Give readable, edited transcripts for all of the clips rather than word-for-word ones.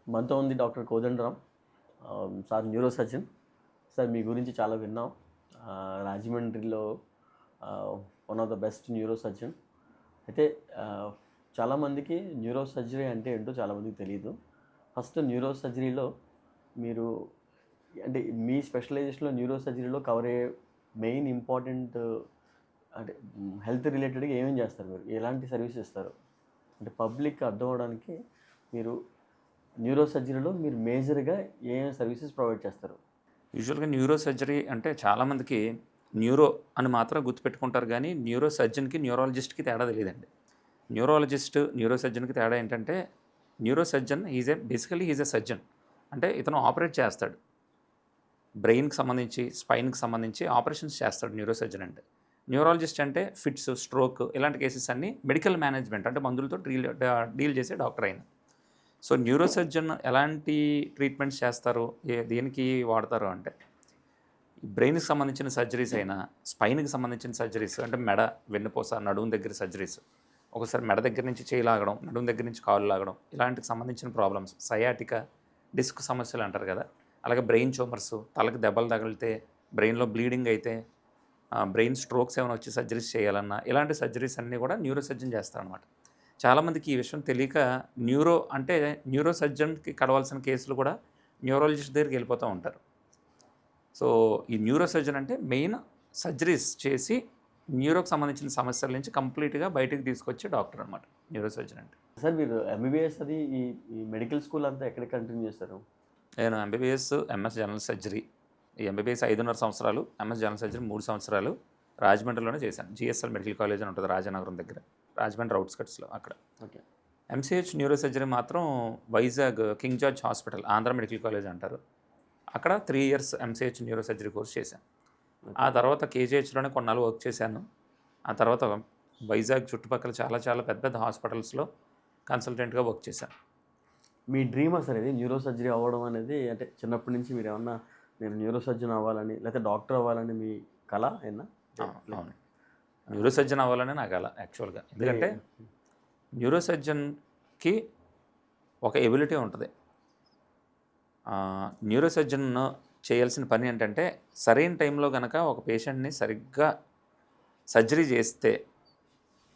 మనతో ఉంది doctor Kodandaram. Sir neuro surgeon. Sir మీ గురించి చాలా విన్నాం. రాజమండ్రిలో one of the best neuro surgeon. అయితే చాలామందికి న్యూరో సర్జరీ అంటే ఏంటో చాలామందికి తెలియదు. ఫస్ట్ న్యూరో సర్జరీలో మీరు అంటే మీ స్పెషలైజేషన్లో న్యూరో సర్జరీలో కవర్ అయ్యే మెయిన్ ఇంపార్టెంట్ అంటే హెల్త్ రిలేటెడ్గా ఏమేమి చేస్తారు, మీరు ఎలాంటి సర్వీస్ ఇస్తారు అంటే పబ్లిక్ అర్థం అవడానికి మీరు న్యూరో సర్జరీలో మీరు మేజర్గా ఏ సర్వీసెస్ ప్రొవైడ్ చేస్తారు? యూజువల్గా న్యూరో సర్జరీ అంటే చాలామందికి న్యూరో అని మాత్రం గుర్తుపెట్టుకుంటారు, కానీ న్యూరో సర్జన్కి న్యూరాలజిస్ట్కి తేడా తెలియదండి. న్యూరో సర్జన్కి తేడా ఏంటంటే, neuro surgeon basically is a surgeon. అంటే ఇతను ఆపరేట్ చేస్తాడు, బ్రెయిన్కి సంబంధించి స్పైన్కి సంబంధించి ఆపరేషన్స్ చేస్తాడు న్యూరో సర్జన్ అంటే. న్యూరాలజిస్ట్ అంటే ఫిట్స్, స్ట్రోక్ ఇలాంటి కేసెస్ అన్నీ మెడికల్ మేనేజ్మెంట్ అంటే మందులతో డీల్ చేసే డాక్టర్ అయిన. సో న్యూరో సర్జన్ ఎలాంటి ట్రీట్మెంట్స్ చేస్తారు, దేనికి వాడతారు అంటే, బ్రెయిన్కి సంబంధించిన సర్జరీస్ అయినా, స్పైన్కి సంబంధించిన సర్జరీస్ అంటే మెడ, వెన్నుపూస, నడుము దగ్గర సర్జరీస్, ఒకసారి మెడ దగ్గర నుంచి చేయి లాగడం, నడుము దగ్గర నుంచి కాళ్ళు లాగడం, ఇలాంటికి సంబంధించిన ప్రాబ్లమ్స్, సయాటికా, డిస్క్ సమస్యలు అంటారు కదా, అలాగే బ్రెయిన్ ట్యూమర్స్, తలకి దెబ్బలు తగిలితే, బ్రెయిన్లో బ్లీడింగ్ అయితే, బ్రెయిన్ స్ట్రోక్స్ ఏమైనా వచ్చి సర్జరీస్ చేయాలన్నా, ఇలాంటి సర్జరీస్ అన్నీ కూడా న్యూరో సర్జన్ చేస్తారనమాట. చాలామందికి ఈ విషయం తెలియక న్యూరో సర్జన్కి కడవలసిన కేసులు కూడా న్యూరాలజిస్ట్ దగ్గరికి వెళ్ళిపోతూ ఉంటారు. సో ఈ న్యూరో సర్జన్ అంటే మెయిన్ సర్జరీస్ చేసి న్యూరోకి సంబంధించిన సమస్యల నుంచి కంప్లీట్గా బయటికి తీసుకొచ్చే డాక్టర్ అనమాట న్యూరో సర్జన్ అంటే. సార్ మీరు ఎంబీబీఎస్ అది ఈ ఈ మెడికల్ స్కూల్ అంతా ఎక్కడ కంటిన్యూ చేస్తారు? నేను ఎంబీబీఎస్, ఎంఎస్ జనరల్ సర్జరీ, ఈ ఎంబీబీఎస్ 5.5 సంవత్సరాలు, ఎంఎస్ జనరల్ సర్జరీ 3 సంవత్సరాలు రాజమండ్రిలోనే చేశాను. జిఎస్ఎల్ మెడికల్ కాలేజ్ అని ఉంటుంది రాజానగరం దగ్గర, రాజమండ్రి అవుట్స్కట్స్లో అక్కడ. ఓకే. ఎంసీహెచ్ న్యూరో సర్జరీ మాత్రం Vizag king George hospital, Andhra medical college అంటారు, అక్కడ 3 years MCh neuro surgery course చేశాను. ఆ తర్వాత కేజీహెచ్లోనే కొన్నాళ్ళు వర్క్ చేశాను. ఆ తర్వాత వైజాగ్ చుట్టుపక్కల చాలా చాలా పెద్ద పెద్ద హాస్పిటల్స్లో కన్సల్టెంట్గా వర్క్ చేశాను. మీ డ్రీమ్ అసలు ఇది న్యూరో సర్జరీ అవ్వడం అనేది, అంటే చిన్నప్పటి నుంచి మీరు ఏమన్నా నేను న్యూరో సర్జన్ అవ్వాలని లేకపోతే డాక్టర్ అవ్వాలని మీ కళ ఏనా? అవును, న్యూరో సర్జన్ అవ్వాలని నా కళ యాక్చువల్గా. ఎందుకంటే న్యూరో సర్జన్కి ఒక ఎబిలిటీ ఉంటుంది. న్యూరో సర్జన్ చేయాల్సిన పని ఏంటంటే, సరైన టైంలో కనుక ఒక పేషెంట్ని సరిగ్గా సర్జరీ చేస్తే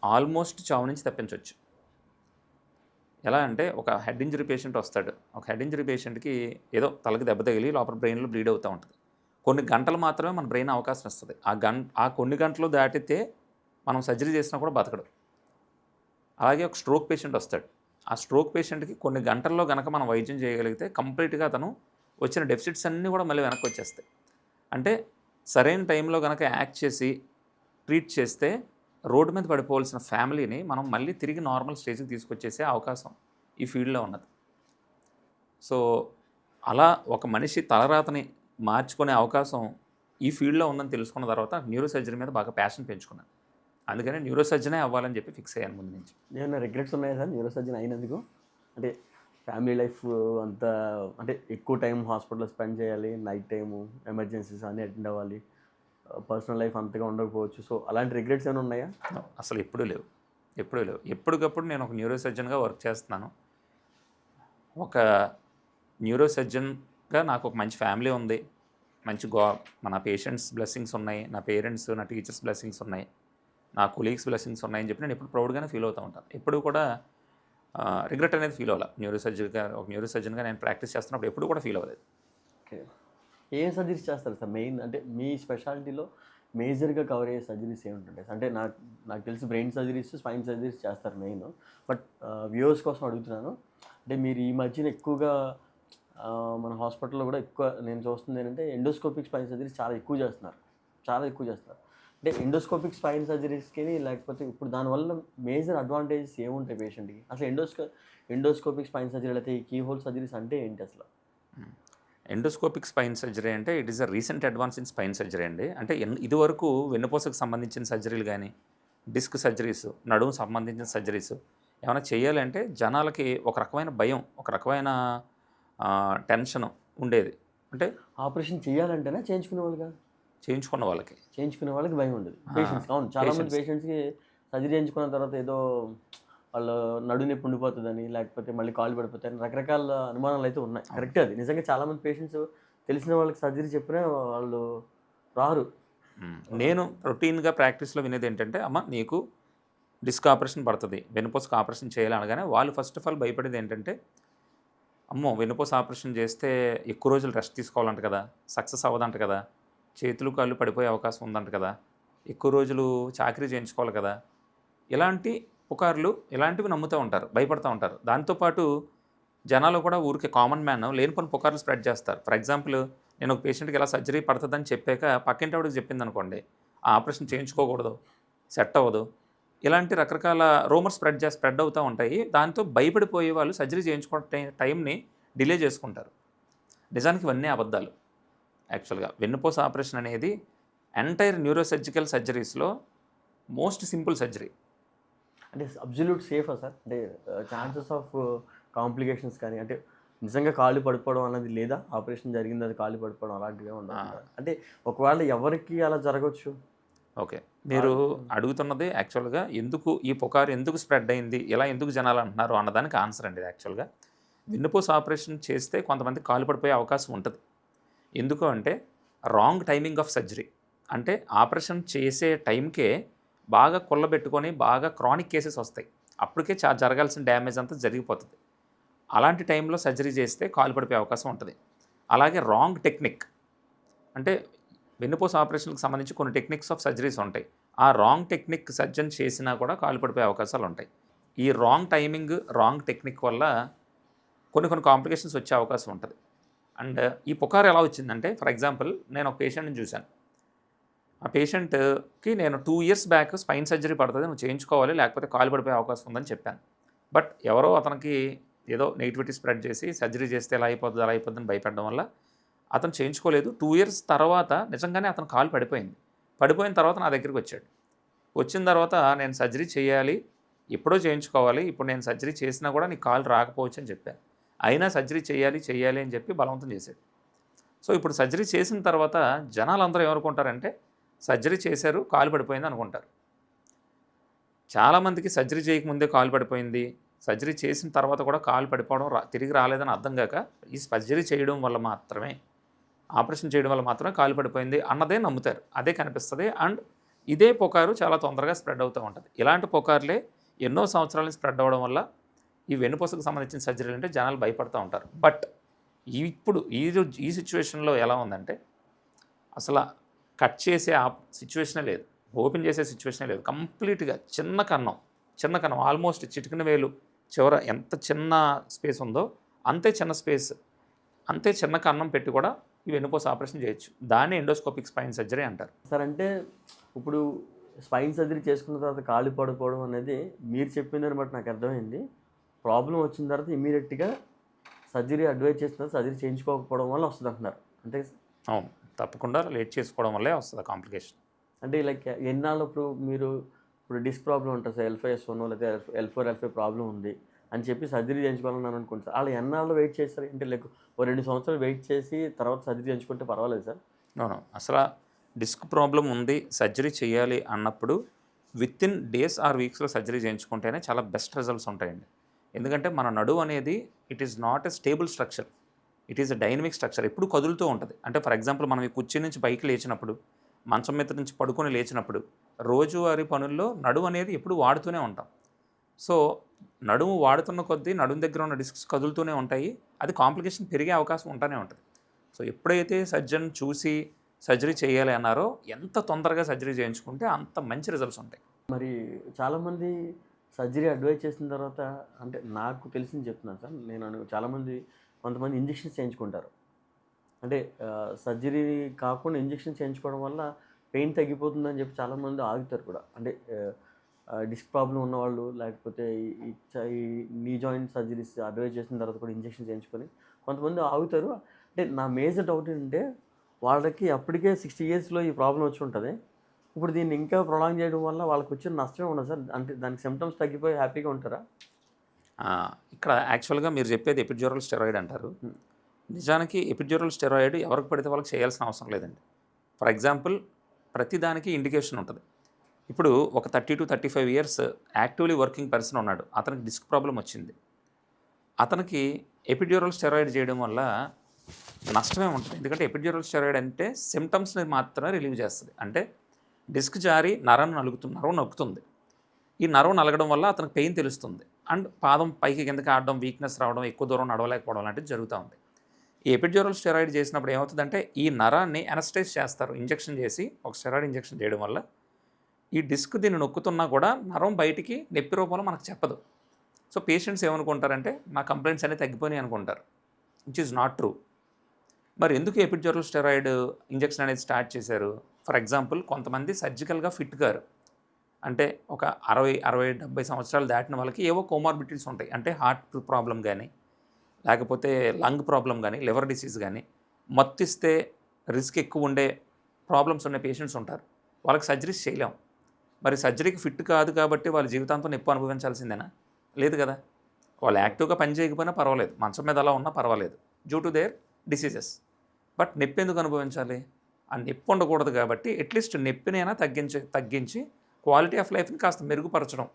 ఆల్మోస్ట్ చావు నుంచి తప్పించవచ్చు. ఎలా అంటే, ఒక హెడ్ ఇంజరీ పేషెంట్ వస్తాడు, ఒక హెడ్ ఇంజరీ పేషెంట్కి ఏదో తలకి దెబ్బ తగిలి లోపల బ్రెయిన్లో బ్లీడ్ అవుతూ ఉంటుంది. కొన్ని గంటలు మాత్రమే మన బ్రెయిన్ అవకాశం ఇస్తుంది. ఆ కొన్ని గంటలు దాటితే మనం సర్జరీ చేసినా కూడా బతకడు. అలాగే ఒక స్ట్రోక్ పేషెంట్ వస్తాడు, ఆ స్ట్రోక్ పేషెంట్కి కొన్ని గంటల్లో కనుక మనం వైద్యం చేయగలిగితే కంప్లీట్గా అతను వచ్చిన డెఫిసిట్స్ అన్నీ కూడా మళ్ళీ వెనక్కి వచ్చేస్తాయి. అంటే సరైన టైంలో కనుక యాక్ట్ చేసి ట్రీట్ చేస్తే రోడ్డు మీద పడిపోవాల్సిన ఫ్యామిలీని మనం మళ్ళీ తిరిగి నార్మల్ స్టేజ్కి తీసుకొచ్చేసే అవకాశం ఈ ఫీల్డ్లో ఉన్నది. సో అలా ఒక మనిషి తలరాతని మార్చుకునే అవకాశం ఈ ఫీల్డ్లో ఉందని తెలుసుకున్న తర్వాత న్యూరో సర్జరీ మీద బాగా ప్యాషన్ పెంచుకున్నాను. అందుకని న్యూరో సర్జనే అవ్వాలని చెప్పి ఫిక్స్ అయ్యాను ముందు నుంచి. ఏమైనా రిగ్రెట్స్ ఉన్నాయా సార్ న్యూరో సర్జన్ అయినందుకు? అంటే ఫ్యామిలీ లైఫ్ అంతా, అంటే ఎక్కువ టైం హాస్పిటల్లో స్పెండ్ చేయాలి, నైట్ టైము ఎమర్జెన్సీస్ అన్నీ అటెండ్ అవ్వాలి, పర్సనల్ లైఫ్ అంతగా ఉండకపోవచ్చు. సో అలాంటి రిగ్రెట్స్ ఏమైనా ఉన్నాయా? అసలు ఎప్పుడూ లేవు. ఎప్పటికప్పుడు నేను ఒక న్యూరో సర్జన్గా వర్క్ చేస్తున్నాను. ఒక న్యూరో సర్జన్గా నాకు ఒక మంచి ఫ్యామిలీ ఉంది, మంచి మన పేషెంట్స్ బ్లెస్సింగ్స్ ఉన్నాయి, నా పేరెంట్స్, నా టీచర్స్ బ్లెస్సింగ్స్ ఉన్నాయి, నా కొలీగ్స్ బ్లెస్సింగ్స్ ఉన్నాయని చెప్పి నేను ఎప్పుడు ప్రౌడ్గానే ఫీల్ అవుతూ ఉంటాను. ఎప్పుడు కూడా రిగ్రెట్ అనేది ఫీల్ అవ్వాలి. ఒక న్యూరో సర్జన్గా నేను ప్రాక్టీస్ చేస్తున్నప్పుడు ఎప్పుడు కూడా ఫీల్ అవ్వలేదు. ఓకే. ఏ సర్జరీస్ చేస్తారు సార్ మెయిన్? అంటే మీ స్పెషాలిటీలో మేజర్గా కవర్ అయ్యే సర్జరీస్ ఏముంటుంటాయి? అంటే నాకు తెలిసి బ్రెయిన్ సర్జరీస్, స్పైన్ సర్జరీస్ చేస్తారు మెయిన్. బట్ వ్యూవర్స్ కోసం అడుగుతున్నాను. అంటే మీరు ఈ మధ్యన ఎక్కువగా మన హాస్పిటల్లో కూడా ఎక్కువ నేను చూస్తుంది ఏంటంటే ఎండోస్కోపిక్ స్పైన్ సర్జరీస్ చాలా ఎక్కువ చేస్తున్నారు. అంటే ఎండోస్కోపిక్ స్పైన్ సర్జరీస్కి లేకపోతే ఇప్పుడు దానివల్ల మేజర్ అడ్వాంటేజెస్ ఏముంటాయి పేషెంట్కి? అసలు ఎండోస్కోపిక్ స్పైన్ సర్జరీ అయితే ఈ కీ హోల్ సర్జరీస్ అంటే ఏంటి అసలు? ఎండోస్కోపిక్ స్పైన్ సర్జరీ అంటే it is a recent advance in spine surgery అండి. అంటే ఇదివరకు వెన్నుపూసకు సంబంధించిన సర్జరీలు కానీ, డిస్క్ సర్జరీస్, నడుము సంబంధించిన సర్జరీస్ ఏమైనా చేయాలంటే జనాలకి ఒక రకమైన భయం, ఒక రకమైన టెన్షన్ ఉండేది. అంటే ఆపరేషన్ చేయాలంటేనే చేయించుకున్న వాళ్ళకి భయం ఉండదు. పేషెంట్స్, అవును, చాలామంది పేషెంట్స్కి సర్జరీ చేయించుకున్న తర్వాత ఏదో వాళ్ళు నడు నొప్పి ఉండిపోతుందని, లేకపోతే మళ్ళీ కాళ్ళు పడిపోతాయని రకరకాల అనుమానాలు అయితే ఉన్నాయి. కరెక్టే అది. నిజంగా చాలామంది పేషెంట్స్ తెలిసిన వాళ్ళకి సర్జరీ చెప్పినా వాళ్ళు రారు. నేను రొటీన్‌గా ప్రాక్టీస్‌లో వినేది ఏంటంటే, అమ్మ నీకు డిస్క్ ఆపరేషన్ పడతది. వెన్నుపూసకు ఆపరేషన్ చేయాలి అనగానే వాళ్ళు ఫస్ట్ ఆఫ్ ఆల్ భయపడేది ఏంటంటే, అమ్మో! వెన్నుపూస ఆపరేషన్ చేస్తే ఎక్కువ రోజులు రెస్ట్ తీసుకోవాలంట కదా! సక్సెస్ అవ్వదంట కదా! చేతులు, కాళ్ళు పడిపోయే అవకాశం ఉందంట కదా! ఎక్కువ రోజులు చాకిరీ చేయించుకోవాలి కదా! ఇలాంటి పుకార్లు ఇలాంటివి నమ్ముతూ ఉంటారు. భయపడతా ఉంటారు. దాంతో పాటు జనాలు కూడా ఊరికే కామన్ మ్యాన్ లేనిపోని పుకార్లు స్ప్రెడ్ చేస్తారు. ఫర్ ఎగ్జాంపుల్ నేను ఒక పేషెంట్‌కి ఇలా సర్జరీ పడతదని చెప్పాక పక్కింటి ఆవిడకి చెప్పిందనుకోండి, ఆ ఆపరేషన్ చేయించుకోకూడదు, సెట్ అవ్వదు. ఇలాంటి రకరకాల రూమర్స్ స్ప్రెడ్ అవుతా ఉంటాయి. దాంతో భయపడిపోయే వాళ్ళు సర్జరీ చేయించుకునే టైంని డిలే చేసుకుంటారు. నిజానికి ఇవన్నీ అబద్ధాలు. యాక్చువల్‌గా వెన్నుపూస ఆపరేషన్ అనేది entire neurosurgical సర్జరీస్‌లో most simple surgery. అంటే అబ్సల్యూట్ సేఫా సార్? అంటే ఛాన్సెస్ ఆఫ్ కాంప్లికేషన్స్ కానీ, అంటే నిజంగా కాళ్ళు పడిపోవడం అనేది లేదా? ఆపరేషన్ జరిగింది అది కాళ్ళు పడిపోవడం అలాంటివి ఏమి ఉండదా? అంటే ఒకవేళ ఎవరికి అలా జరగవచ్చు? ఓకే. మీరు అడుగుతున్నది యాక్చువల్‌గా ఎందుకు ఈ పుకారు ఎందుకు స్ప్రెడ్ అయింది? ఇలా ఎందుకు జనాలు అంటున్నారు అన్నదానికి ఆన్సర్ అండి ఇది యాక్చువల్‌గా. వెన్నుపూస ఆపరేషన్ చేస్తే కొంతమంది కాలు పడిపోయే అవకాశం ఉంటది. ఎందుకు అంటే రాంగ్ టైమింగ్ ఆఫ్ సర్జరీ. అంటే ఆపరేషన్ చేసే టైంకే బాగా కుళ్ళబెట్టుకొని బాగా క్రానిక్ కేసెస్ వస్తాయి. అప్పటికే జరగాల్సిన డ్యామేజ్ అంతా జరిగిపోతది. అలాంటి టైంలో సర్జరీ చేస్తే కాలు పడిపోయే అవకాశం ఉంటది. అలాగే రాంగ్ టెక్నిక్ అంటే వెన్నుపూస ఆపరేషన్‌కి సంబంధించి కొన్ని టెక్నిక్స్ ఆఫ్ సర్జరీస్ ఉంటాయి. ఆ రాంగ్ టెక్నిక్ సర్జన్ చేసినా కూడా కాలు పడిపోయే అవకాశాలు ఉంటాయి. ఈ రాంగ్ టైమింగ్, రాంగ్ టెక్నిక్ వల్ల కొన్ని కాంప్లికేషన్స్ వచ్చే అవకాశం ఉంటది. అండ్ ఈ పుకారు ఎలా వచ్చిందంటే ఫర్ ఎగ్జాంపుల్ నేను ఒక పేషెంట్‌ని చూశాను. ఆ పేషెంట్‌కి నేను 2 ఇయర్స్ బ్యాక్ స్పైన్ సర్జరీ పడతది. నువ్వు చేయించుకోవాలి లేకపోతే కాలు పడిపోయే అవకాశం ఉందని చెప్పాను. బట్ ఎవరో అతనికి ఏదో నెగటివిటీ స్ప్రెడ్ చేసి సర్జరీ చేస్తే ఇలా అయిపోద్ది, అలా అయిపోద్దని భయపెట్టడం వల్ల అతను చేయించుకోలేదు. 2 ఇయర్స్ తర్వాత నిజంగానే అతని కాలు పడిపోయింది. పడిపోయిన తర్వాత నా దగ్గరికి వచ్చాడు. వచ్చిన తర్వాత నేను సర్జరీ చేయాలి, ఎప్పుడో చేయించుకోవాలి. ఇప్పుడు నేను సర్జరీ చేసినా కూడా నీకు కాలు రాకపోవచ్చు అని చెప్పాను. అయినా సర్జరీ చేయాలి అని చెప్పి బలవంతం చేశాడు. సో ఇప్పుడు సర్జరీ చేసిన తర్వాత జనాలందరూ ఏమనుకుంటారంటే సర్జరీ చేశారు, కాలు పడిపోయింది అనుకుంటారు. చాలామందికి సర్జరీ చేయకముందే కాలు పడిపోయింది, సర్జరీ చేసిన తర్వాత కూడా కాలు పడిపోవడం తిరిగి రాలేదని అర్థం కాక ఈ సర్జరీ చేయడం వల్ల మాత్రమే, ఆపరేషన్ చేయడం వల్ల మాత్రమే కాలు పడిపోయింది అన్నదే నమ్ముతారు. అదే కనిపిస్తుంది. అండ్ ఇదే పుకారు చాలా తొందరగా స్ప్రెడ్ అవుతూ ఉంటుంది. ఇలాంటి పుకార్లే ఎన్నో సంవత్సరాలు స్ప్రెడ్ అవ్వడం వల్ల ఈ వెన్నుపూసకు సంబంధించిన సర్జరీలు అంటే జనాలు భయపడుతూ ఉంటారు. బట్ ఇప్పుడు ఈ సిచ్యువేషన్లో ఎలా ఉందంటే అసలు కట్ చేసే సిచ్యువేషనే లేదు, ఓపెన్ చేసే సిచ్యువేషనే లేదు. కంప్లీట్గా చిన్న కన్నం ఆల్మోస్ట్ చిటికిన వేలు చివర ఎంత చిన్న స్పేస్ ఉందో అంతే చిన్న స్పేస్, అంతే చిన్న కన్నం పెట్టి కూడా ఈ వెన్నుపూస ఆపరేషన్ చేయొచ్చు. దాన్ని ఎండోస్కోపిక్ స్పైన్ సర్జరీ అంటారు. సార్ అంటే ఇప్పుడు స్పైన్ సర్జరీ చేసుకున్న తర్వాత కాళ్ళు పడిపోవడం అనేది మీరు చెప్పిన దాన్ని బట్టి నాకు అర్థమైంది. ప్రాబ్లం వచ్చిన తర్వాత ఇమీడియట్గా సర్జరీ అడ్వైజ్ చేసిన తర్వాత సర్జరీ చేయించుకోకపోవడం వల్ల వస్తుంది అంటున్నారు. అంటే అవును, తప్పకుండా లేట్ చేసుకోవడం వల్లే వస్తుంది కాంప్లికేషన్. అంటే లైక్ ఎన్నాళ్ళు ఇప్పుడు డిస్క్ ప్రాబ్లం ఉంటుంది సార్, L5S1 లేదా L4, L5 ప్రాబ్లం ఉంది అని చెప్పి సర్జరీ చేయించుకోవాలన్నాను అనుకోండి సార్, వాళ్ళు ఎన్నాళ్ళు వెయిట్ చేస్తారు? అంటే లైక్ ఓ 2 సంవత్సరాలు వెయిట్ చేసి తర్వాత సర్జరీ చేయించుకుంటే పర్వాలేదు సార్? అవును, అసలు డిస్క్ ప్రాబ్లం ఉంది సర్జరీ చేయాలి అన్నప్పుడు వితిన్ డేస్ ఆర్ వీక్స్లో సర్జరీ చేయించుకుంటేనే చాలా బెస్ట్ రిజల్ట్స్ ఉంటాయండి. ఎందుకంటే మన నడుము అనేది it is not a stable structure, it is a dynamic structure. ఎప్పుడు కదులుతూ ఉంటుంది. అంటే ఫర్ ఎగ్జాంపుల్ మనం ఈ కుర్చీ నుంచి పైకి లేచినప్పుడు, మంచం మీద నుంచి పడుకొని లేచినప్పుడు, రోజువారీ పనుల్లో నడుము అనేది ఎప్పుడు వాడుతూనే ఉంటాం. సో నడుము వాడుతున్న కొద్దీ నడుము దగ్గర ఉన్న డిస్క్స్ కదులుతూనే ఉంటాయి. అది కాంప్లికేషన్ పెరిగే అవకాశం ఉంటూనే ఉంటుంది. సో ఎప్పుడైతే సర్జన్ చూసి సర్జరీ చేయాలి అన్నారో ఎంత తొందరగా సర్జరీ చేయించుకుంటే అంత మంచి రిజల్ట్స్ ఉంటాయి. మరి చాలామంది సర్జరీ అడ్వైజ్ చేసిన తర్వాత, అంటే నాకు తెలిసింది చెప్తున్నాను సార్, కొంతమంది ఇంజెక్షన్స్ చేయించుకుంటారు. అంటే సర్జరీ కాకుండా ఇంజెక్షన్ చేయించుకోవడం వల్ల పెయిన్ తగ్గిపోతుందని చెప్పి చాలామంది ఆగుతారు కూడా. అంటే డిస్క్ ప్రాబ్లం ఉన్నవాళ్ళు, లేకపోతే ఈ నీ జాయింట్ సర్జరీస్ అడ్వైజ్ చేసిన తర్వాత కూడా ఇంజెక్షన్ చేయించుకొని కొంతమంది ఆగుతారు. అంటే నా మేజర్ డౌట్ ఏంటంటే వాళ్ళకి అప్పటికే 60 ఇయర్స్లో ఈ ప్రాబ్లం వచ్చి ఉంటుంది. ఇప్పుడు దీన్ని ఇంకా ప్రొలాంగ్ చేయడం వల్ల వాళ్ళకి వచ్చిన నష్టమే ఉండదు సార్? అంటే దానికి సిమ్టమ్స్ తగ్గిపోయి హ్యాపీగా ఉంటారా? ఇక్కడ యాక్చువల్గా మీరు చెప్పేది ఎపిడ్యూరల్ స్టెరాయిడ్ అంటారు. నిజానికి ఎపిడ్యూరల్ స్టెరాయిడ్ ఎవరికి పడితే వాళ్ళకి చేయాల్సిన అవసరం లేదండి. ఫర్ ఎగ్జాంపుల్ ప్రతిదానికి ఇండికేషన్ ఉంటుంది. ఇప్పుడు ఒక 30 to 35 years actively working person ఉన్నాడు, అతనికి డిస్క్ ప్రాబ్లం వచ్చింది. అతనికి ఎపిడ్యూరల్ స్టెరాయిడ్ చేయడం వల్ల నష్టమే ఉంటుంది. ఎందుకంటే ఎపిడ్యూరల్ స్టెరాయిడ్ అంటే సిమ్టమ్స్ని మాత్రమే రిలీవ్ చేస్తుంది. అంటే డిస్క్ జారి నరం నొక్కుతుంది. ఈ నరం నలగడం వల్ల అతనికి పెయిన్ తెలుస్తుంది అండ్ పాదం పైకి కిందకి ఆడడం, వీక్నెస్ రావడం, ఎక్కువ దూరం నడవలేకపోవడం లాంటిది జరుగుతూ ఉంది. ఈ ఎపిడ్యూరల్ స్టెరాయిడ్ చేసినప్పుడు ఏమవుతుందంటే ఈ నరాన్ని అనస్టైజ్ చేస్తారు, ఇంజెక్షన్ చేసి ఒక స్టెరాయిడ్ ఇంజెక్షన్ చేయడం వల్ల ఈ డిస్క్ దీన్ని నొక్కుతున్నా కూడా నరం బయటికి నొప్పి రూపంలో మనకు చెప్పదు. సో పేషెంట్స్ ఏమనుకుంటారంటే నా కంప్లైంట్స్ అనేవి తగ్గిపోయినాయి అనుకుంటారు, విచ్ ఈజ్ నాట్ ట్రూ. మరి ఎందుకు ఎపిడ్యూరల్ స్టెరాయిడ్ ఇంజెక్షన్ అనేది స్టార్ట్ చేశారు? ఫర్ ఎగ్జాంపుల్ కొంతమంది సర్జికల్గా ఫిట్ గారు, అంటే ఒక 60-70 సంవత్సరాలు దాటిన వాళ్ళకి ఏవో కోమార్బిడిటీస్ ఉంటాయి. అంటే హార్ట్ ప్రాబ్లం కానీ, లేకపోతే లంగ్ ప్రాబ్లం కానీ, లివర్ డిసీజ్ కానీ, మత్తిస్తే రిస్క్ ఎక్కువ ఉండే ప్రాబ్లమ్స్ ఉన్న పేషెంట్స్ ఉంటారు. వాళ్ళకి సర్జరీస్ చేయలేం. మరి సర్జరీకి ఫిట్ కాదు కాబట్టి వాళ్ళ జీవితాంతం నొప్పి అనుభవించాల్సిందేనా? లేదు కదా. వాళ్ళు యాక్టివ్గా పని చేయకపోయినా పర్వాలేదు, మంచం మీద అలా ఉన్నా పర్వాలేదు, due to their diseases. But నొప్పి ఎందుకు అనుభవించాలి? ఆ నొప్పి ఉండకూడదు కాబట్టి అట్లీస్ట్ నొప్పినైనా తగ్గించి క్వాలిటీ ఆఫ్ లైఫ్ని కాస్త మెరుగుపరచడం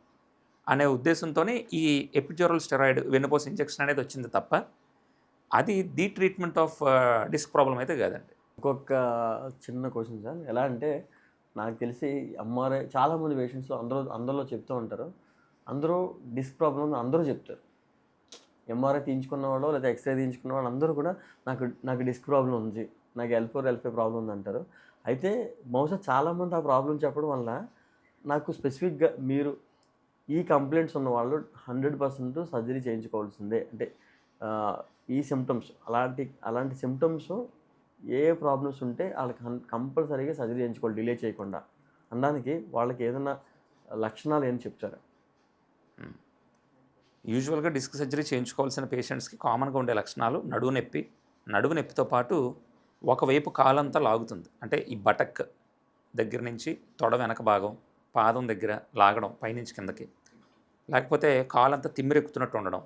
అనే ఉద్దేశంతోనే ఈ ఎపిడ్యూరల్ స్టెరాయిడ్ వెన్నుపోస ఇంజెక్షన్ అనేది వచ్చింది తప్ప అది the treatment of disc problem అయితే కాదండి. ఇంకొక చిన్న క్వశ్చన్ సార్, ఎలా అంటే నాకు తెలిసి ఎంఆర్ఐ చాలామంది పేషెంట్స్లో అందరిలో చెప్తూ ఉంటారు, అందరూ డిస్క్ ప్రాబ్లం అందరూ చెప్తారు. ఎంఆర్ఐ తీయించుకున్న వాళ్ళు లేదా ఎక్స్రే తీయించుకున్న వాళ్ళు అందరూ కూడా నాకు డిస్క్ ప్రాబ్లం ఉంది, నాకు L4 L5 ప్రాబ్లం ఉంది అంటారు. అయితే బహుశా చాలామంది ఆ ప్రాబ్లం చెప్పడం వల్ల నాకు స్పెసిఫిక్గా మీరు ఈ కంప్లైంట్స్ ఉన్న వాళ్ళు 100% సర్జరీ చేయించుకోవాల్సిందే, అంటే ఈ సిమ్టమ్స్ అలాంటి సిమ్టమ్స్ ఏ ప్రాబ్లమ్స్ ఉంటే వాళ్ళకి కంపల్సరీగా సర్జరీ చేయించుకోవాలి డిలే చేయకుండా అనడానికి వాళ్ళకి ఏదైనా లక్షణాలు ఏం చెప్తారు? యూజువల్గా డిస్క్ సర్జరీ చేయించుకోవాల్సిన పేషెంట్స్కి కామన్గా ఉండే లక్షణాలు నడువు నొప్పితో పాటు ఒకవైపు కాలంతా లాగుతుంది. అంటే ఈ బటక్ దగ్గర నుంచి తొడ వెనక భాగం, పాదం దగ్గర లాగడం పైనుంచి కిందకి, లేకపోతే కాలంతా తిమ్మిరెక్కుతున్నట్టు ఉండడం,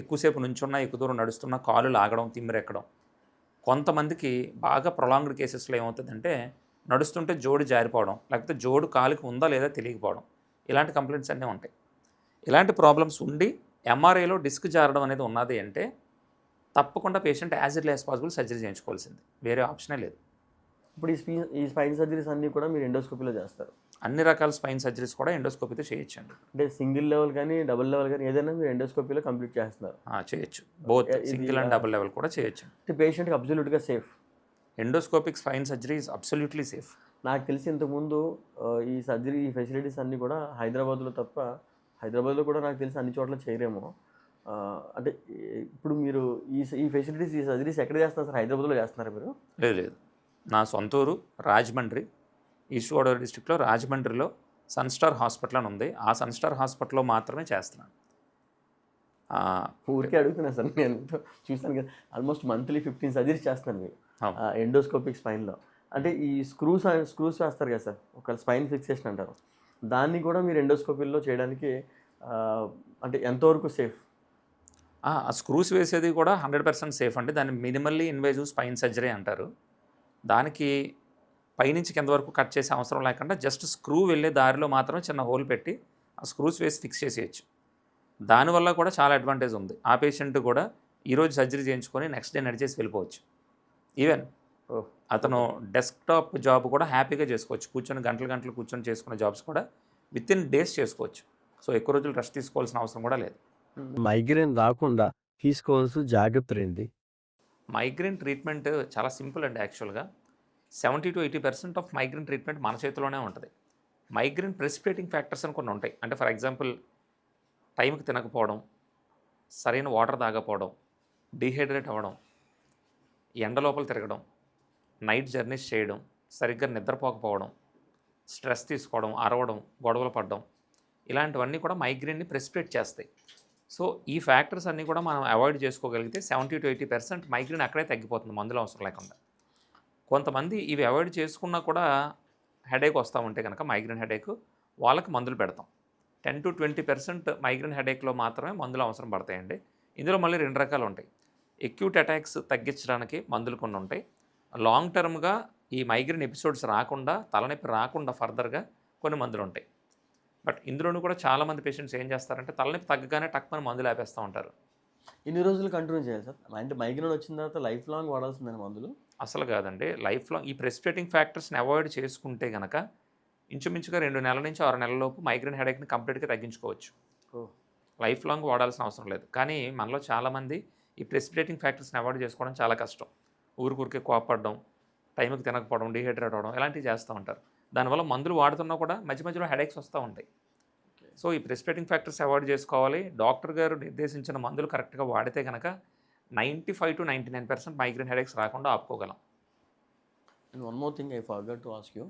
ఎక్కువసేపు నుంచున్నా ఎక్కువ దూరం నడుస్తున్నా కాలు లాగడం, తిమ్మిరెక్కడం. కొంతమందికి బాగా ప్రొలాంగ్డ్ కేసెస్లో ఏమవుతుందంటే నడుస్తుంటే జోడు జారిపోవడం, లేకపోతే జోడు కాలుకి ఉందా లేదా తెలియకపోవడం, ఇలాంటి కంప్లైంట్స్ అన్నీ ఉంటాయి. ఇలాంటి ప్రాబ్లమ్స్ ఉండి ఎంఆర్ఐలో డిస్క్ జారడం అనేది ఉన్నది అంటే తప్పకుండా patient as early as possible surgery చేయించుకోవాల్సింది, వేరే ఆప్షనే లేదు. ఇప్పుడు ఈ స్పైన్ సర్జరీస్ అన్నీ కూడా మీరు ఎండోస్కోపీలో చేస్తారు? అన్ని రకాల స్పైన్ సర్జరీస్ కూడా ఎండోస్కోపీతో చేయొచ్చండి. అంటే సింగిల్ లెవెల్ కానీ డబుల్ లెవెల్ కానీ ఏదైనా మీరు ఎండోస్కోపీలో కంప్లీట్ చేస్తున్నారు? చేయొచ్చు, both single and double level కూడా చేయొచ్చు. అంటే పేషెంట్కి అబ్సల్యూట్గా safe? Endoscopic spine surgery is absolutely safe. నాకు తెలిసి ఇంతకుముందు ఈ సర్జరీ ఈ ఫెసిలిటీస్ అన్నీ కూడా హైదరాబాద్లో తప్ప, హైదరాబాద్లో కూడా నాకు తెలిసి అన్ని చోట్ల చేయరేమో. అంటే ఇప్పుడు మీరు ఈ ఫెసిలిటీస్ ఈ సర్జరీస్ ఎక్కడ చేస్తున్నారు సార్? హైదరాబాద్లో చేస్తున్నారా మీరు? లేదు, నా సొంత ఊరు రాజమండ్రి, ఈస్ట్ గోదావరి డిస్ట్రిక్ట్లో రాజమండ్రిలో సన్స్టార్ హాస్పిటల్ అని ఉంది. ఆ సన్స్టార్ హాస్పిటల్లో మాత్రమే చేస్తున్నాను. ఊరికే అడుగుతున్నా సార్, నేను చూసాను కదా, ఆల్మోస్ట్ మంత్లీ 15 సర్జరీస్ చేస్తున్నాను మీరు ఎండోస్కోపిక్ స్పైన్లో. అంటే ఈ స్క్రూస్ వేస్తారు కదా సార్, ఒక స్పైన్ ఫిక్సేషన్ అంటారు, దాన్ని కూడా మీరు ఎండోస్కోపీలో చేయడానికి అంటే ఎంతవరకు సేఫ్? ఆ స్క్రూస్ వేసేది కూడా 100% సేఫ్ అండి. దాన్ని మినిమల్లీ ఇన్వేజివ్ స్పైన్ సర్జరీ అంటారు. దానికి పైనుంచి కింద వరకు కట్ చేసే అవసరం లేకుండా జస్ట్ స్క్రూ వెళ్ళే దారిలో మాత్రమే చిన్న హోల్ పెట్టి ఆ స్క్రూస్ వేసి ఫిక్స్ చేసేయచ్చు. దానివల్ల కూడా చాలా అడ్వాంటేజ్ ఉంది. ఆ పేషెంట్ కూడా ఈరోజు సర్జరీ చేయించుకొని నెక్స్ట్ డే నడిచేసి వెళ్ళిపోవచ్చు. ఈవెన్ అతను డెస్క్టాప్ జాబ్ కూడా హ్యాపీగా చేసుకోవచ్చు, కూర్చొని గంటలు కూర్చొని చేసుకునే జాబ్స్ కూడా విత్ ఇన్ డేస్ చేసుకోవచ్చు. సో ఎక్కువ రోజులు రెస్ట్ తీసుకోవాల్సిన అవసరం కూడా లేదు. మైగ్రేన్ రాకుండా తీసుకోవాల్సిన జాగ్రత్తలు ఏంటి? మైగ్రేన్ ట్రీట్మెంట్ చాలా సింపుల్ అండి. యాక్చువల్గా 70 to 80% ఆఫ్ మైగ్రేన్ ట్రీట్మెంట్ మన చేతిలోనే ఉంటుంది. మైగ్రేన్ ప్రెసిపిటేటింగ్ ఫ్యాక్టర్స్ అని కొన్ని ఉంటాయి. అంటే ఫర్ ఎగ్జాంపుల్ టైంకి తినకపోవడం, సరైన వాటర్ తాగకపోవడం, డీహైడ్రేట్ అవ్వడం, ఎండ లోపల తిరగడం, నైట్ జర్నీస్ చేయడం, సరిగ్గా నిద్రపోకపోవడం, స్ట్రెస్ తీసుకోవడం, అరవడం, గొడవలు పడడం, ఇలాంటివన్నీ కూడా మైగ్రేన్ని ప్రెసిపిటేట్ చేస్తాయి. సో ఈ ఫ్యాక్టర్స్ అన్నీ కూడా మనం అవాయిడ్ చేసుకోగలిగితే 70 to 80% మైగ్రేన్ అక్కడే తగ్గిపోతుంది, మందులు అవసరం లేకుండా. కొంతమంది ఇవి అవాయిడ్ చేసుకున్నా కూడా హెడేక్ వస్తూ ఉంటే కనుక మైగ్రేన్ హెడేక్, వాళ్ళకి మందులు పెడతాం. 10 to 20% మైగ్రేన్ హెడేక్లో మాత్రమే మందులు అవసరం పడతాయండి. ఇందులో మళ్ళీ 2 రకాలు ఉంటాయి. ఎక్యూట్ అటాక్స్ తగ్గించడానికి మందులు కొన్ని ఉంటాయి. లాంగ్ టర్మ్గా ఈ మైగ్రేన్ ఎపిసోడ్స్ రాకుండా, తలనొప్పి రాకుండా ఫర్దర్గా కొన్ని మందులు ఉంటాయి. బట్ ఇందులోనూ కూడా చాలామంది పేషెంట్స్ ఏం చేస్తారంటే తలనొప్పి తగ్గగానే టక్మని మందులు ఆపేస్తూ ఉంటారు. ఎన్ని రోజులు కంటిన్యూ చేయాలి సార్? అంటే మైగ్రేన్ వచ్చిన తర్వాత లైఫ్ లాంగ్ వాడాల్సిందేనా మందులు? అసలు కాదండి. లైఫ్‌లో ఈ ప్రెసిపిటేటింగ్ ఫ్యాక్టర్స్‌ని అవాయిడ్ చేసుకుంటే గనక ఇంచుమించుగా 2 నెలల నుంచి 6 నెలల లోపు మైగ్రేన్ హెడేక్‌ని కంప్లీట్‌గా తగ్గించుకోవచ్చు. ఓహ్! లైఫ్ లాంగ్ వాడాల్సిన అవసరం లేదు. కానీ మనలో చాలామంది ఈ ప్రెసిపిటేటింగ్ ఫ్యాక్టర్స్‌ని అవాయిడ్ చేసుకోవడం చాలా కష్టం. ఊరికే కోప్పడడం, టైంకి తినకపోవడం, డీహైడ్రేట్ అవ్వడం ఇలాంటివి చేస్తూ ఉంటారు. దానివల్ల మందులు వాడుతున్నా కూడా మధ్య మధ్యలో హెడేక్స్ వస్తూ ఉంటాయి. సో ఈ ప్రెసిపిటేటింగ్ ఫ్యాక్టర్స్ అవాయిడ్ చేసుకోవాలి. డాక్టర్ గారు నిర్దేశించిన మందులు కరెక్ట్‌గా వాడితే గనక 95-99% మైగ్రేన్ హెడేక్స్ రాకుండా ఆపుకోగలం. And one more thing I forgot to ask you.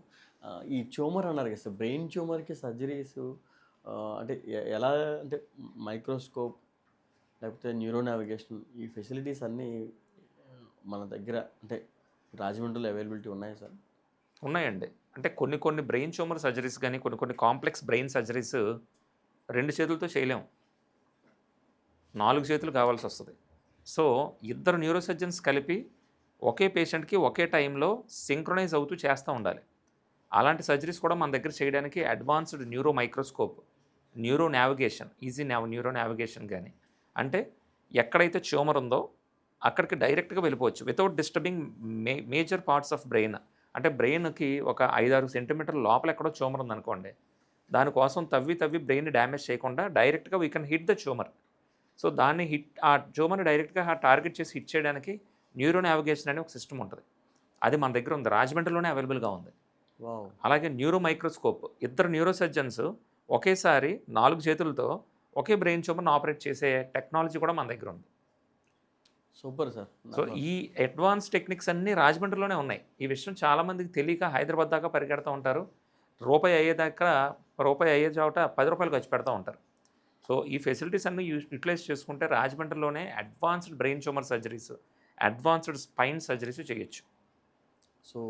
ఈ ట్యూమర్ అన్నారు కదా సార్, బ్రెయిన్ ట్యూమర్‌కి సర్జరీస్ అంటే ఎలా అంటే మైక్రోస్కోప్ లేకపోతే న్యూరో నావిగేషన్ ఈ ఫెసిలిటీస్ అన్నీ మన దగ్గర అంటే రాజమండ్రిలో అవైలబిలిటీ ఉన్నాయా సార్? ఉన్నాయండి. అంటే కొన్ని బ్రెయిన్ ట్యూమర్ సర్జరీస్ గానీ, కొన్ని కాంప్లెక్స్ బ్రెయిన్ సర్జరీస్ 2 చేతులతో చేయలేం. 4 చేతులు కావాల్సొస్తది. సో, ఇద్దరు న్యూరో సర్జన్స్ కలిపి ఒకే పేషెంట్‌కి ఒకే టైంలో సింక్రొనైజ్ అవుతూ చేస్తా ఉండాలి. అలాంటి సర్జరీస్ కూడా మన దగ్గర చేయడానికి advanced neuro microscope, neuro navigation, neuro navigation గాని, అంటే ఎక్కడైతే ట్యూమర్ ఉందో అక్కడికి డైరెక్ట్‌గా వెళ్ళిపోవచ్చు. Without disturbing major parts of brain. అంటే బ్రెయిన్‌కి ఒక 5-6 సెంటీమీటర్ల లోపల ఎక్కడో ట్యూమర్ ఉందనుకోండి. దానికోసం తవ్వి బ్రెయిన్‌ని డ్యామేజ్ చేయకుండా డైరెక్ట్‌గా we can hit the tumour. So, దాన్ని ఆ ట్యూమర్‌ని డైరెక్ట్‌గా టార్గెట్ చేసి హిట్ చేయడానికి న్యూరో నావిగేషన్ అనే ఒక సిస్టమ్ ఉంటది. అది మన దగ్గర ఉంది. రాజమండ్రిలోనే అవైలబుల్‌గా ఉంది. వావ్! అలాగే న్యూరో మైక్రోస్కోప్. ఇద్దరు న్యూరో సర్జన్స్ ఒకేసారి 4 చేతులతో ఒకే బ్రెయిన్ ట్యూమర్‌ని ఆపరేట్ చేసే టెక్నాలజీ కూడా మన దగ్గర ఉంది. Super sir. సో, ఈ అడ్వాన్స్ టెక్నిక్స్ అన్నీ రాజమండ్రిలోనే ఉన్నాయి. ఈ విషయం చాలామందికి తెలియక హైదరాబాద్ దాకా పరిగెడతా ఉంటారు. రూపాయి అయ్యే చోట రూ. 10 ఖర్చు పెడతా ఉంటారు. సో, ఈ ఫెసిలిటీస్ అన్నీ యుటిలైజ్ చేసుకుంటే రాజమండ్రిలోనే advanced brain tumour surgeries, advanced spine surgeries చేయొచ్చు. సో,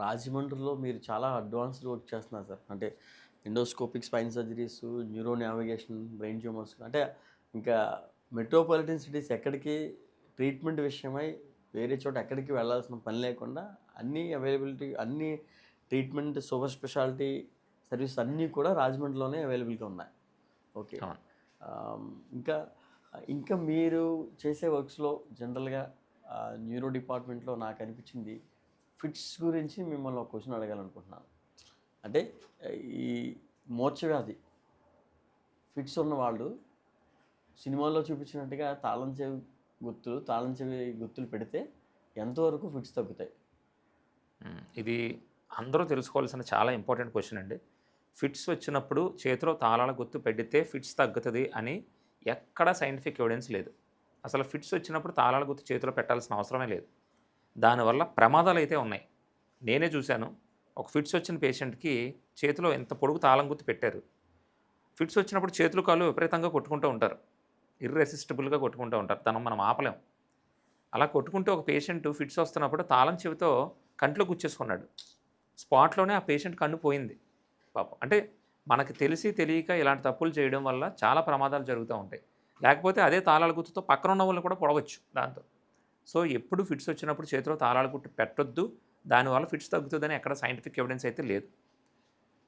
రాజమండ్రిలో మీరు చాలా అడ్వాన్స్డ్ వర్క్ చేస్తున్నారు సార్. అంటే endoscopic spine surgeries, neuro navigation, brain tumours అంటే ఇంకా మెట్రోపాలిటన్ సిటీస్ ఎక్కడికి ట్రీట్మెంట్ విషయమై వేరే చోట ఎక్కడికి వెళ్ళాల్సిన పని లేకుండా అన్ని అవైలబిలిటీ, అన్ని ట్రీట్మెంట్ సూపర్ స్పెషాలిటీ సర్వీస్ అన్నీ కూడా రాజమండ్రిలోనే అవైలబుల్గా ఉన్నాయి. ఓకే. అవును. ఇంకా ఇంకా మీరు చేసే వర్క్స్లో జనరల్గా న్యూరో డిపార్ట్మెంట్లో నాకు అనిపించింది ఫిట్స్ గురించి మిమ్మల్ని ఒక క్వశ్చన్ అడగాలనుకుంటున్నాను. అంటే ఈ మూర్ఛవ్యాధి ఫిట్స్ ఉన్న వాళ్ళు సినిమాల్లో చూపించినట్టుగా తాళం చెవి గుర్తులు పెడితే ఎంతవరకు ఫిట్స్ తగ్గుతాయి? ఇది అందరూ తెలుసుకోవాల్సిన చాలా ఇంపార్టెంట్ క్వశ్చన్ అండి. ఫిట్స్ వచ్చినప్పుడు చేతిలో తాళాల గుర్తు పెడితే ఫిట్స్ తగ్గుతుంది అని ఎక్కడా సైంటిఫిక్ ఎవిడెన్స్ లేదు. అసలు ఫిట్స్ వచ్చినప్పుడు తాళాల గుర్తు చేతిలో పెట్టాల్సిన అవసరమే లేదు. దానివల్ల ప్రమాదాలు అయితే ఉన్నాయి. నేనే చూశాను. ఒక ఫిట్స్ వచ్చిన పేషెంట్‌కి చేతిలో ఎంత పొడుగు తాళం గుర్తు పెట్టారు. ఫిట్స్ వచ్చినప్పుడు చేతులు, కాళ్ళు విపరీతంగా కొట్టుకుంటూ ఉంటారు. ఇర్రెసిస్టిబుల్‌గా కొట్టుకుంటూ ఉంటారు. మనం ఆపలేం. అలా కొట్టుకుంటూ ఒక పేషెంట్ ఫిట్స్ వస్తున్నప్పుడు తాళం చెవితో కంట్లో గుచ్చేసుకున్నాడు. స్పాట్‌లోనే ఆ పేషెంట్ కన్ను పోయింది పాపం. అంటే మనకి తెలిసి తెలియక ఇలాంటి తప్పులు చేయడం వల్ల చాలా ప్రమాదాలు జరుగుతూ ఉంటాయి. లేకపోతే అదే తాళాల గుర్తుతో పక్కన ఉన్న వాళ్ళని కూడా పొడవచ్చు దాంతో. సో, ఎప్పుడు ఫిట్స్ వచ్చినప్పుడు చేతిలో తాళాల గుర్తు పెట్టొద్దు. దానివల్ల ఫిట్స్ తగ్గుతుందని ఎక్కడ సైంటిఫిక్ ఎవిడెన్స్ అయితే లేదు.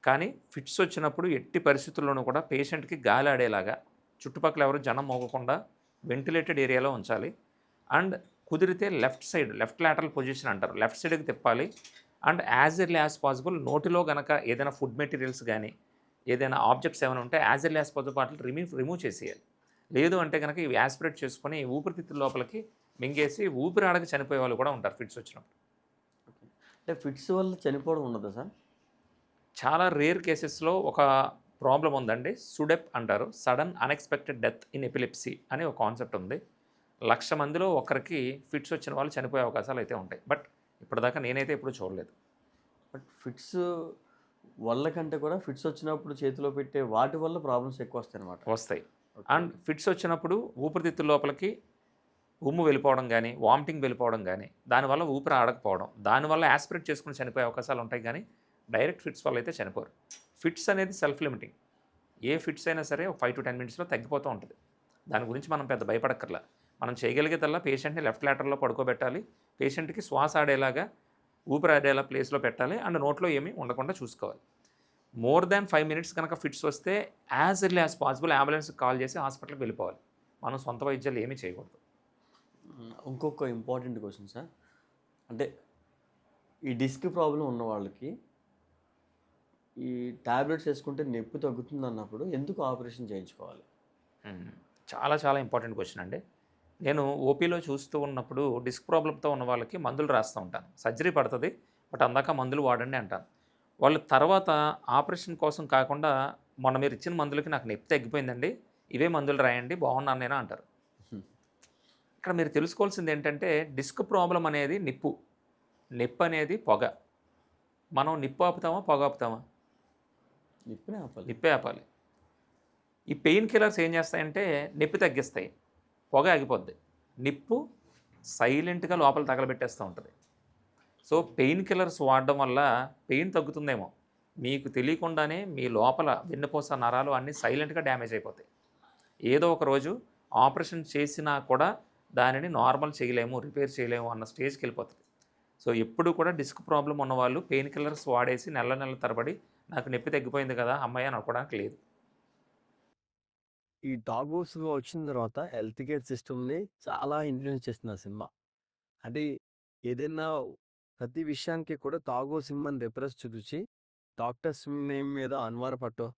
కానీ ఫిట్స్ వచ్చినప్పుడు ఎట్టి పరిస్థితుల్లోనూ కూడా పేషెంట్‌కి గాలి ఆడేలాగా చుట్టుపక్కల ఎవరు జనం మోగకుండా వెంటిలేటెడ్ ఏరియాలో ఉంచాలి. అండ్ కుదిరితే లెఫ్ట్ లాటరల్ పొజిషన్ అంటారు. లెఫ్ట్ సైడ్‌కి తిప్పాలి. And as early as possible నోటిలో గనక ఏదైనా ఫుడ్ మెటీరియల్స్ గానీ, ఏదైనా ఆబ్జెక్ట్స్ ఏమైనా ఉంటే యాజ్ ఎర్లీ యాజ్ పాసిబుల్ వాటిని రిమూవ్ చేసేయాలి. లేదు అంటే గనక ఇవి యాస్పిరేట్ చేసుకొని ఊపిరితిత్తుల లోపలికి మింగేసి ఊపిరాడక చనిపోయే వాళ్ళు కూడా ఉంటారు ఫిట్స్ వచ్చినప్పుడు. అంటే ఫిట్స్ వల్ల చనిపోవడం ఉండదా సార్? చాలా రేర్ కేసెస్‌లో ఒక ప్రాబ్లమ్ ఉందండి. సుడెప్ అంటారు. Sudden unexpected death in epilepsy అనే ఒక కాన్సెప్ట్ ఉంది. 1,00,000 మందిలో ఒకరికి ఫిట్స్ వచ్చిన వాళ్ళు చనిపోయే అవకాశాలు అయితే ఉంటాయి. బట్ ఇప్పటిదాకా నేనైతే ఎప్పుడూ చూడలేదు. బట్ ఫిట్స్ వల్ల కంటే కూడా ఫిట్స్ వచ్చినప్పుడు చేతిలో పెట్టే వాటి వల్ల ప్రాబ్లమ్స్ ఎక్కువ వస్తాయన్నమాట. వస్తాయి. అండ్ ఫిట్స్ వచ్చినప్పుడు ఊపిరితిత్తుల లోపలికి ఉమ్ము వెళ్ళిపోవడం గానీ, వామిటింగ్ వెళ్ళిపోవడం గానీ, దానివల్ల ఊపిరి ఆడకపోవడం, దానివల్ల యాస్పిరేట్ చేసుకొని చనిపోయే అవకాశాలు ఉంటాయి కానీ, డైరెక్ట్ ఫిట్స్ వల్ల అయితే చనిపోరు. ఫిట్స్ అనేది సెల్ఫ్ లిమిటింగ్. ఏ ఫిట్స్ అయినా సరే ఒక 5-10 మినిట్స్‌లో తగ్గిపోతూ ఉంటుంది. దాని గురించి మనం పెద్ద భయపడక్కర్లా. మనం చేయగలిగేదల్లా పేషెంట్‌ని లెఫ్ట్ లాటరల్‌లో పడుకోబెట్టాలి. పేషెంట్‌కి శ్వాస ఆడేలాగా, ఊపిరి ఆడేలా ప్లేస్‌లో పెట్టాలి. అండ్ నోట్లో ఏమీ ఉండకుండా చూసుకోవాలి. మోర్ దాన్ 5 మినిట్స్ కనుక ఫిట్స్ వస్తే యాజ్ ఎర్లీ యాజ్ పాసిబుల్ అంబులెన్స్కి కాల్ చేసి హాస్పిటల్కి వెళ్ళిపోవాలి. మనం సొంత వైద్యాలు ఏమీ చేయకూడదు. ఇంకొక ఇంపార్టెంట్ క్వశ్చన్ సార్, అంటే ఈ డిస్క్ ప్రాబ్లం ఉన్న వాళ్ళకి ఈ టాబ్లెట్స్ వేసుకుంటే నొప్పి తగ్గుతుంది అన్నప్పుడు ఎందుకు ఆపరేషన్ చేయించుకోవాలి? చాలా చాలా ఇంపార్టెంట్ క్వశ్చన్ అండి. నేను ఓపీలో చూస్తూ ఉన్నప్పుడు డిస్క్ ప్రాబ్లంతో ఉన్న వాళ్ళకి మందులు రాస్తూ ఉంటాను. సర్జరీ పడుతుంది, బట్ అందాక మందులు వాడండి అంటాను. వాళ్ళు తర్వాత ఆపరేషన్ కోసం కాకుండా మొన్న మీరు ఇచ్చిన మందులకి నాకు నొప్పి తగ్గిపోయిందండి, ఇవే మందులు రాయండి బాగున్నాను నేను అంటారు. ఇక్కడ మీరు తెలుసుకోవాల్సింది ఏంటంటే డిస్క్ ప్రాబ్లం అనేది నిప్పు అనేది పొగ. మనం నిప్పు ఆపుతామా పొగ ఆపుతామా? నిప్పునే ఆపాలి. నిప్పే ఆపాలి. ఈ పెయిన్ కిల్లర్స్ ఏం చేస్తాయంటే నొప్పి తగ్గిస్తాయి, పొగ ఆగిపోద్ది. నిప్పు సైలెంట్గా లోపల తగలబెట్టేస్తూ ఉంటుంది. సో పెయిన్ కిల్లర్స్ వాడడం వల్ల పెయిన్ తగ్గుతుందేమో, మీకు తెలియకుండానే మీ లోపల వెన్నుపూస నరాలు అన్నీ సైలెంట్గా డ్యామేజ్ అయిపోతాయి. ఏదో ఒక రోజు ఆపరేషన్ చేసినా కూడా దానిని నార్మల్ చేయలేము, రిపేర్ చేయలేము అన్న స్టేజ్కి వెళ్ళిపోతుంది. సో ఎప్పుడు కూడా డిస్క్ ప్రాబ్లం ఉన్నవాళ్ళు పెయిన్ కిల్లర్స్ వాడేసి నెల తరబడి నాకు నొప్పి తగ్గిపోయింది కదా అమ్మాయి అని అనుకోవడానికి లేదు. ఈ డాగ్ హౌస్‌గా వచ్చిన తర్వాత హెల్త్ కేర్ సిస్టమ్‌ని చాలా ఇన్‌ఫ్లూయెన్స్ చేస్తుంది ఆ సినిమా. అంటే ఏదైనా ప్రతి విషయానికి కూడా డాగ్ హౌస్ సినిమాని రిఫరెన్స్ చూపించి డాక్టర్స్ నేమ్ మీద అనుమానపడటం,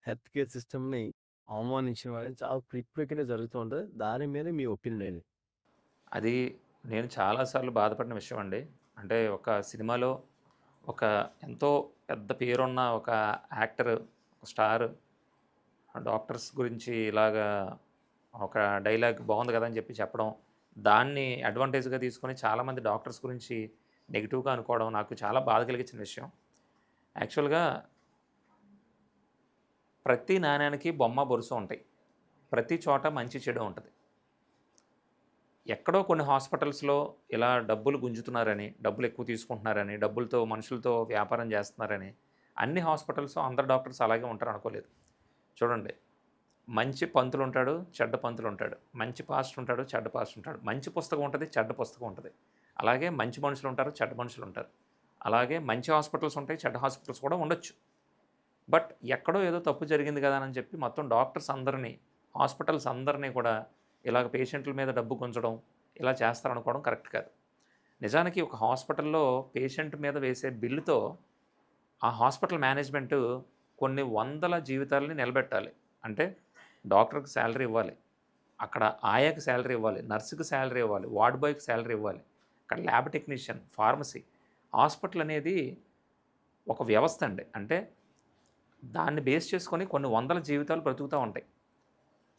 హెల్త్ కేర్ సిస్టమ్‌ని అవమానించిన వాళ్ళని చాలా ఫ్రీక్వెంట్‌గా జరుగుతూ ఉంటది. దాని మీద మీ ఒపీనియన్ ఏంటి? అది నేను చాలాసార్లు బాధపడిన విషయం అండి. అంటే ఒక సినిమాలో ఒక ఎంతో పెద్ద పేరున్న ఒక యాక్టర్, స్టార్ డాక్టర్స్ గురించి ఇలాగా ఒక డైలాగ్ బాగుంది కదా అని చెప్పి చెప్పడం, దాన్ని అడ్వాంటేజ్గా తీసుకొని చాలామంది డాక్టర్స్ గురించి నెగిటివ్గా అనుకోవడం నాకు చాలా బాధ కలిగించిన విషయం. యాక్చువల్గా ప్రతి నాణ్యానికి బొమ్మ బొరుసు ఉంటాయి, ప్రతి చోట మంచి చెడు ఉంటుంది. ఎక్కడో కొన్ని హాస్పిటల్స్లో ఇలా డబ్బులు గుంజుతున్నారని, డబ్బులు ఎక్కువ తీసుకుంటున్నారని, డబ్బులతో మనుషులతో వ్యాపారం చేస్తున్నారని అన్ని హాస్పిటల్స్ అందరు డాక్టర్స్ అలాగే ఉంటారు అనుకోలేదు. చూడండి, మంచి పంతులు ఉంటాడు, చెడ్డ పంతులు ఉంటాడు, మంచి పాస్టర్ ఉంటాడు, చెడ్డ పాస్టర్ ఉంటాడు, మంచి పుస్తకం ఉంటుంది, చెడ్డ పుస్తకం ఉంటుంది. అలాగే మంచి మనుషులు ఉంటారు, చెడ్డ మనుషులు ఉంటారు. అలాగే మంచి హాస్పిటల్స్ ఉంటాయి, చెడ్డ హాస్పిటల్స్ కూడా ఉండొచ్చు. బట్ ఎక్కడో ఏదో తప్పు జరిగింది కదా అని చెప్పి మొత్తం డాక్టర్స్ అందరినీ, హాస్పిటల్స్ అందరినీ కూడా ఇలాగ పేషెంట్ల మీద డబ్బు గుంజడం, ఇలా చేస్తారనుకోవడం కరెక్ట్ కాదు. నిజానికి ఒక హాస్పిటల్లో పేషెంట్ మీద వేసే బిల్లుతో ఆ హాస్పిటల్ మేనేజ్మెంటు కొన్ని వందల జీవితాలని నిలబెట్టాలి. అంటే డాక్టర్కి శాలరీ ఇవ్వాలి, అక్కడ ఆయాకి శాలరీ ఇవ్వాలి, నర్సుకి శాలరీ ఇవ్వాలి, వార్డ్ బాయ్కి శాలరీ ఇవ్వాలి, అక్కడ ల్యాబ్ టెక్నీషియన్, ఫార్మసీ. హాస్పిటల్ అనేది ఒక వ్యవస్థ అండి. అంటే దాన్ని బేస్ చేసుకొని కొన్ని వందల జీవితాలు బ్రతుకుతూ ఉంటాయి.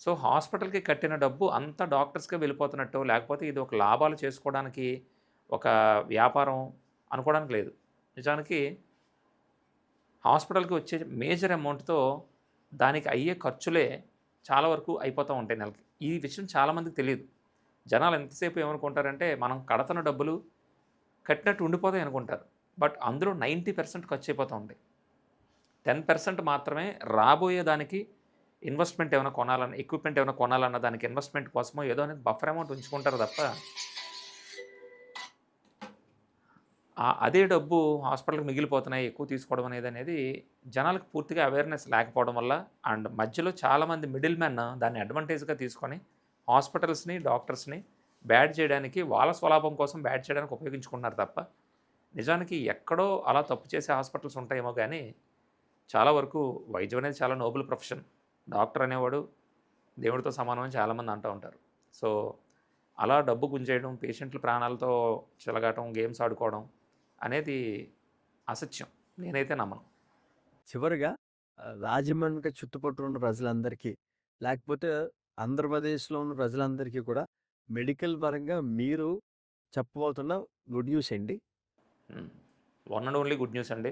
సో హాస్పిటల్కి కట్టిన డబ్బు అంతా డాక్టర్స్కే వెళ్ళిపోతున్నట్టు, లేకపోతే ఇది ఒక లాభాలు చేసుకోవడానికి ఒక వ్యాపారం అనుకోవడానికి లేదు. నిజానికి హాస్పిటల్కి వచ్చే మేజర్ అమౌంట్తో దానికి అయ్యే ఖర్చులే చాలా వరకు అయిపోతూ ఉంటాయి నెలకి. ఈ విషయం చాలామందికి తెలియదు. జనాలు ఎంతసేపు ఏమనుకుంటారంటే మనం కడుతున్న డబ్బులు కట్టినట్టు ఉండిపోతాయి అనుకుంటారు. బట్ అందులో 90% ఖర్చు అయిపోతూ ఉంటాయి. 10% మాత్రమే రాబోయే దానికి ఇన్వెస్ట్మెంట్ ఏమైనా కొనాలన్న, ఎక్విప్మెంట్ ఏమైనా కొనాలన్న దానికి ఇన్వెస్ట్మెంట్ కోసమో ఏదో అనేది బఫర్ అమౌంట్ ఉంచుకుంటారు తప్ప అదే డబ్బు హాస్పిటల్కి మిగిలిపోతున్నాయి ఎక్కువ తీసుకోవడం అనేది జనాలకు పూర్తిగా అవేర్నెస్ లేకపోవడం వల్ల, అండ్ మధ్యలో చాలామంది మిడిల్ మెన్ దాన్ని అడ్వాంటేజ్గా తీసుకొని హాస్పిటల్స్ని, డాక్టర్స్ని బ్యాడ్ చేయడానికి, వాళ్ళ స్వలాభం కోసం బ్యాడ్ చేయడానికి ఉపయోగించుకుంటున్నారు తప్ప నిజానికి ఎక్కడో అలా తప్పు చేసే హాస్పిటల్స్ ఉంటాయేమో కానీ చాలా వరకు వైద్యం అనేది చాలా నోబుల్ ప్రొఫెషన్. డాక్టర్ అనేవాడు దేవుడితో సమానం అని చాలామంది అంటూ ఉంటారు. సో అలా డబ్బు గుంజేయడం, పేషెంట్ల ప్రాణాలతో చెలగాటం, గేమ్స్ ఆడుకోవడం అనేది అసత్యం. నేనైతే నమ్మను. చివరిగా రాజమండ్రి చుట్టుపక్కల ఉన్న ప్రజలందరికీ, లేకపోతే ఆంధ్రప్రదేశ్‌లో ఉన్న ప్రజలందరికీ కూడా మెడికల్ పరంగా మీరు చెప్పబోతున్న గుడ్ న్యూస్ ఏంటి? One and only good news అండి.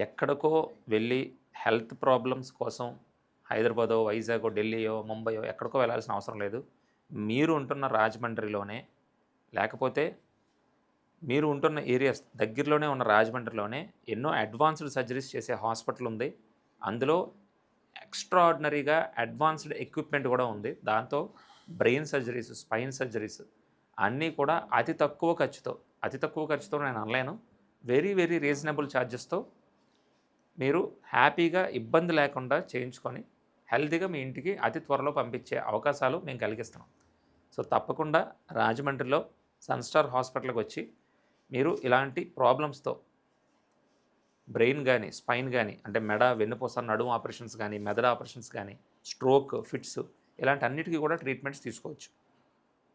ఎక్కడికో వెళ్ళి హెల్త్ ప్రాబ్లమ్స్ కోసం హైదరాబాదో, వైజాగో, ఢిల్లీయో, ముంబయో ఎక్కడికో వెళ్ళాల్సిన అవసరం లేదు. మీరు ఉంటున్న రాజమండ్రిలోనే, లేకపోతే మీరు ఉంటున్న ఏరియాస్ దగ్గరలోనే ఉన్న రాజమండ్రిలోనే ఎన్నో అడ్వాన్స్డ్ సర్జరీస్ చేసే హాస్పిటల్ ఉంది. అందులో ఎక్స్ట్రాఆర్డినరీగా అడ్వాన్స్డ్ ఎక్విప్మెంట్ కూడా ఉంది. దాంతో బ్రెయిన్ సర్జరీస్, స్పైన్ సర్జరీస్ అన్నీ కూడా అతి తక్కువ ఖర్చుతో నేను అనలేను, వెరీ వెరీ రీజనబుల్ ఛార్జెస్తో మీరు హ్యాపీగా ఇబ్బంది లేకుండా చేయించుకొని హెల్తీగా మీ ఇంటికి అతి త్వరలో పంపించే అవకాశాలు మేము కలిగిస్తున్నాం. సో తప్పకుండా రాజమండ్రిలో సన్‌స్టార్ హాస్పిటల్‌కి వచ్చి మీరు ఇలాంటి ప్రాబ్లమ్స్‌తో బ్రెయిన్ గానీ, స్పైన్ గానీ అంటే మెడ, వెన్నుపూస, నడుము ఆపరేషన్స్ గానీ, మెదడు ఆపరేషన్స్ గానీ, స్ట్రోక్, ఫిట్స్ ఇలాంటి అన్నిటికి కూడా ట్రీట్మెంట్స్ తీసుకోవచ్చు.